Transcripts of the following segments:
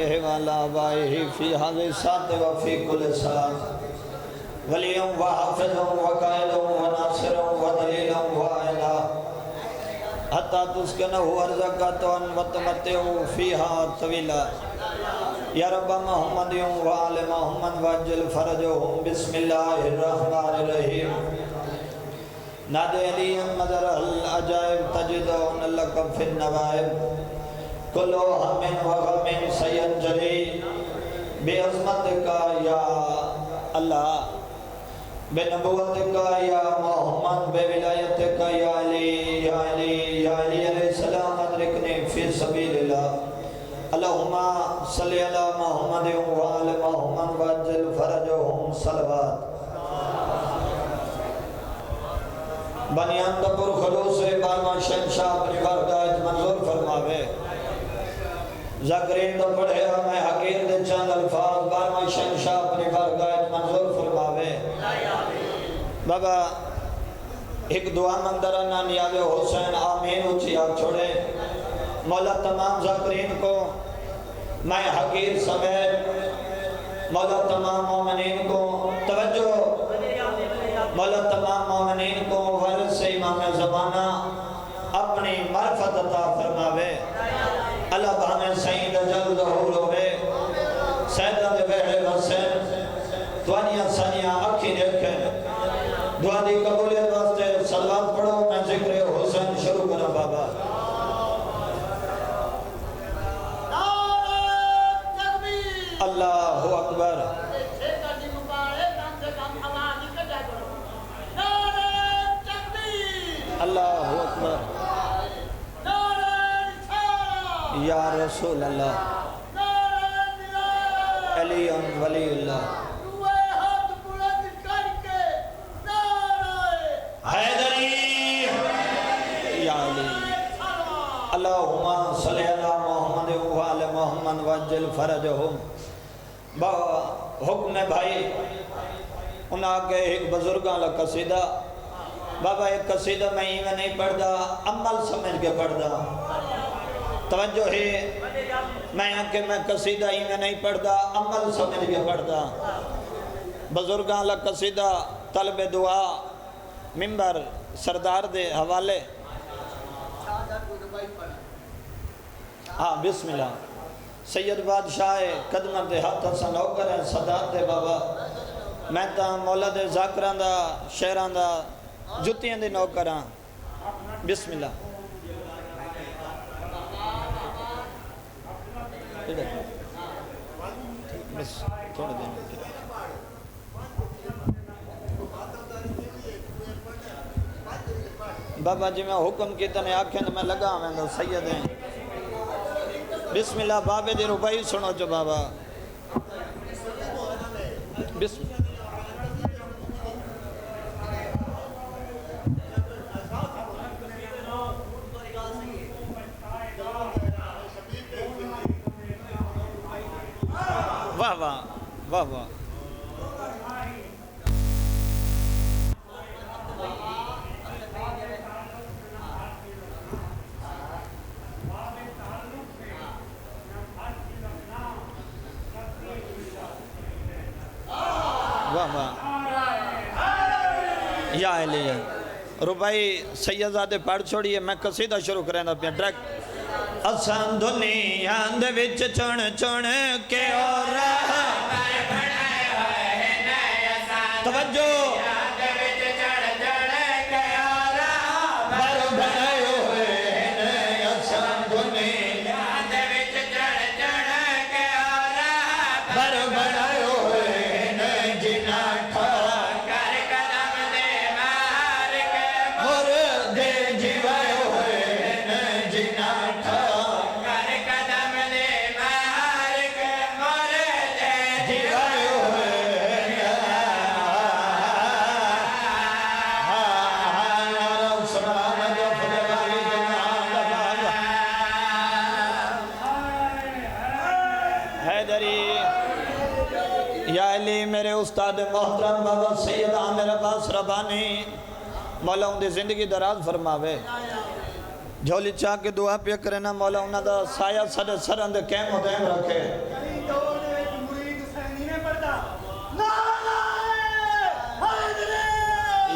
والا آبائه في هذه الساعة وفي كل ساعة وليا وحافظا وقائدا وناصرا ودليلا وعينا حتى تسكنه أرزقا وتمتعه فيها طويلا يا رب محمد وآل محمد وعجل فرجهم بسم الله الرحمن الرحيم نادي عليا مدر العجائب تجدون لك في النوائب كل هم وغم سينجلي بعظمتك يا الله بنبوتك يا محمد بولایتك يا علي يا علي يا علي علیہ السلام ادركني في سبيل الله اللهم صل على محمد وعلى محمد وعجل فرجهم صلوات بنیان دبر خلوص بارما شہنشاہ اپنی بارگاہ منظور فرماوے زکرین تو پڑھے میں حقیر دے چند الفاظ بارما شہنشاہ اپنی بارگاہ منظور فرماوے بابا ایک دعا مندرانہ نیاز حسین آمین اچھی آگ چھوڑے مولا تمام زکرین کو میں حقیر سمیت مولا تمام مومنین کو توجہ مولا تمام مومنین کو ورد سے امام زمانہ اپنی معرفت عطا فرماوے اللہ بہمیں سعید جل ظہور ہوئے سیدہ دے بہرے حسین دوانیاں سانیاں اکھی دیکھیں دعا دی قبولیت واسطے صلوات پڑھو میں ذکر حسین شروع کروں بابا اللہ اکبر اللہ اکبر یا رسول اللہ علی ولی اللہ حیدری یا علی اللہم صلی اللہ محمد وعلی محمد وعجل فرجہم حکم بھائی انہاں کے ایک بزرگاں لکھ قصیدہ بابا ایک قصیدہ میں ہی میں نہیں پڑھ دا عمل سمجھ کے پڑھ دا توجہ ہے میں یہاں کہ میں قصیدہ ہی میں نہیں پڑھ دا عمل سمجھ کے پڑھ دا بزرگاں لکھ قصیدہ طلب دعا ممبر سردار دے حوالے ہاں بسم اللہ سید بادشاہ قدمت دے ہاتھ حسن ہوکر ہیں صدات دے بابا میں تا مولا دے ذاکران دا شہران دا جتیاں دے نوکران بسم اللہ بس تھوڑا دیں بابا جی میں حکم کی تنے آنکھیں تو میں لگا میں تو سید ہیں بسم اللہ بابے دے ربائی سنو جو بابا بسم اللہ واہ واہ واہ واہ واہ واہ یا علیہ ربائی سیدزادے پڑھ چھوڑیے میں قصیدہ شروع کریں اپنے ڈریکٹ اساں دنیا دے وچ چن چن کے اور رہا توجہ یا علی میرے استاد محترم بابا سید عامر عباس ربانی مولا ان دی زندگی دراز فرماوے جھولی چاہ کے دعا پہ کرے نا مولا انہاں دا سایہ سڑے سرند قیم و دیم رکھے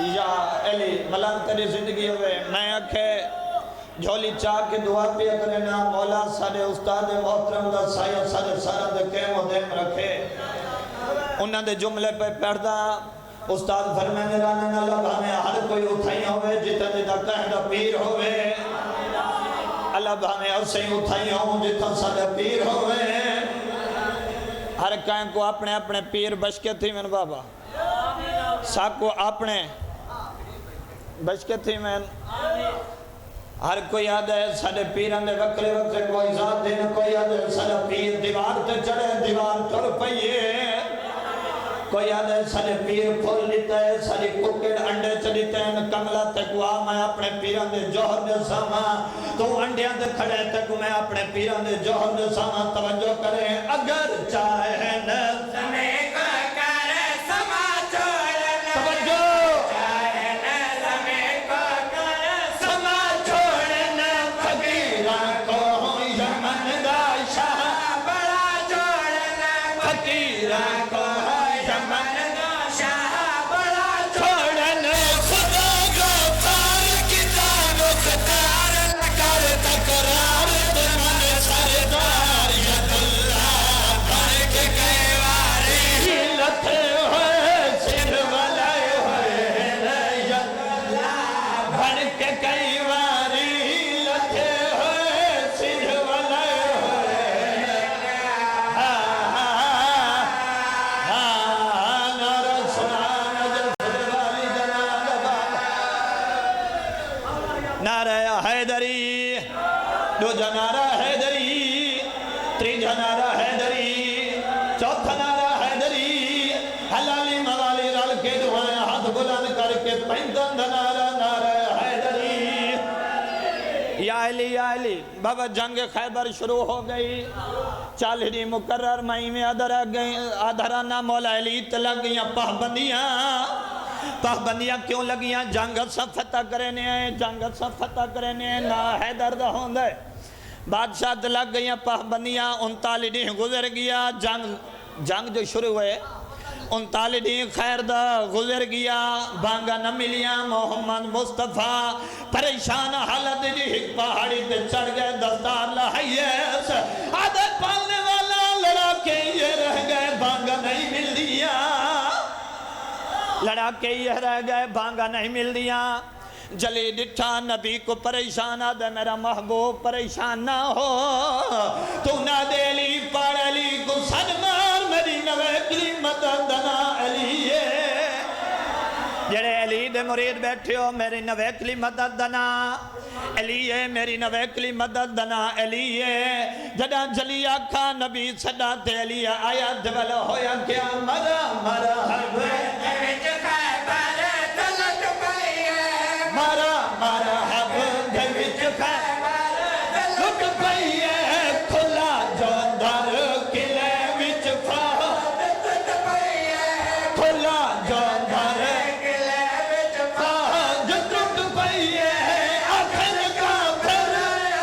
یا علی ملان تیری زندگی ہوئے میں اکھے جھولی چاہ کے دعا پہ کرے نا مولا سارے استاد محترم دا سایہ سارے سارے قیم و دیم رکھے انہاں دے جملے پہ پڑھدا استاد فرمانے رانے نہ لبھا میں ہر کوئی اٹھائی ہوئے جتا جتا کہندہ پیر ہوئے اللہ بھانے اسے اٹھائی ہوں جتا سارے پیر ہوئے ہر کہیں کو اپنے اپنے پیر بشکے تھی من بابا ساکو اپنے بشکے تھی من ہر کوئی یاد ہے سارے پیران دے وکلے وقت کوئی ذات دین کوئی یاد ہے سارے پیر دیوار تے چڑھے دیوار ٹر پئیے کوئی یاد ہے سارے پیر پھول لیتا ہے ساری ککڑ انڈے چلیتے ہیں کملہ تک وہ میں اپنے پیران دے جوہر دے ساما تو انڈیاں دے کھڑے تک میں اپنے پیران دے جوہر دے ساما توجہ کریں اگر چاہے نہ زمین کو کرے سما چھوڑنا توجہ چاہے نہ زمین کو کرے سما چھوڑنا فقیران کو یمن دا شاہ بڑا چھوڑنا فقیران کو نعرہ حیدری دو جنارہ حیدری تریجہ نعرہ حیدری چوتھا نعرہ حیدری حلالی موالی رل کے دعائیں ہاتھ بلند کر کے پینتن نعرہ حیدری یا علی بابا جنگ خیبر شروع ہو گئی چالہری مقرر مئی میں ادھرانہ مولا علی تلگ گئیاں پہبندیاں کیوں لگیاں جنگ سب فتح کرنے ہیں جنگ سب فتح کرنے ہیں نا حیدر دا ہوندے بادشاہ لگ گئیاں پہبندیاں 39 دن گزر گیا جنگ جو شروع ہوئے 39 دن خیر دا گزر گیا بانگا نہ ملیاں محمد مصطفیٰ پریشان حالت جی ایک پہاڑی تے چڑھ گئے دستار لہیس عادت پالنے والا لڑا کے یہ رہ گئے بانگا نہیں مل دیا لڑا کے یہ رہ گئے بانگا نہیں مل دیا جلی ڈٹھا نبی کو پریشان آدھے میرا محبوب پریشان نہ ہو تو نہ دیلی پڑھ علی کو صدمار میری نویکلی مدد دنا علی جڑے علی دے مرید بیٹھے ہو میری نویکلی مدد دنا علی میری نویکلی مدد دنا علی جڑا جلی آکھا نبی صدا تے علی آیا دول ہویا کیا مرا حرب مارا حب دھوچ خیبر لٹ پئیے کھلا جوندر کلے وچ فہد کھلا جوندر کلے وچ فہد لٹ پئیے آخر کافر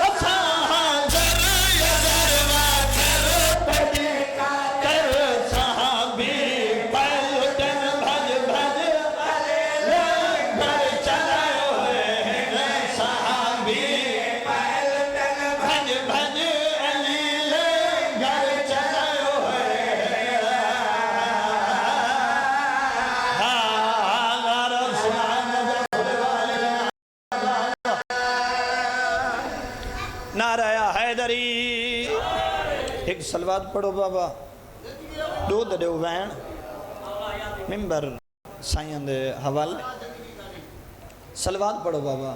اساں در یزر واکر پڑی کر صحابی پلٹن بھج بھج لنگر چلا نعرہ حیدری ایک سلوات پڑھو بابا دودھ دے وین ممبر سائن دے حوالے سلوات پڑھو بابا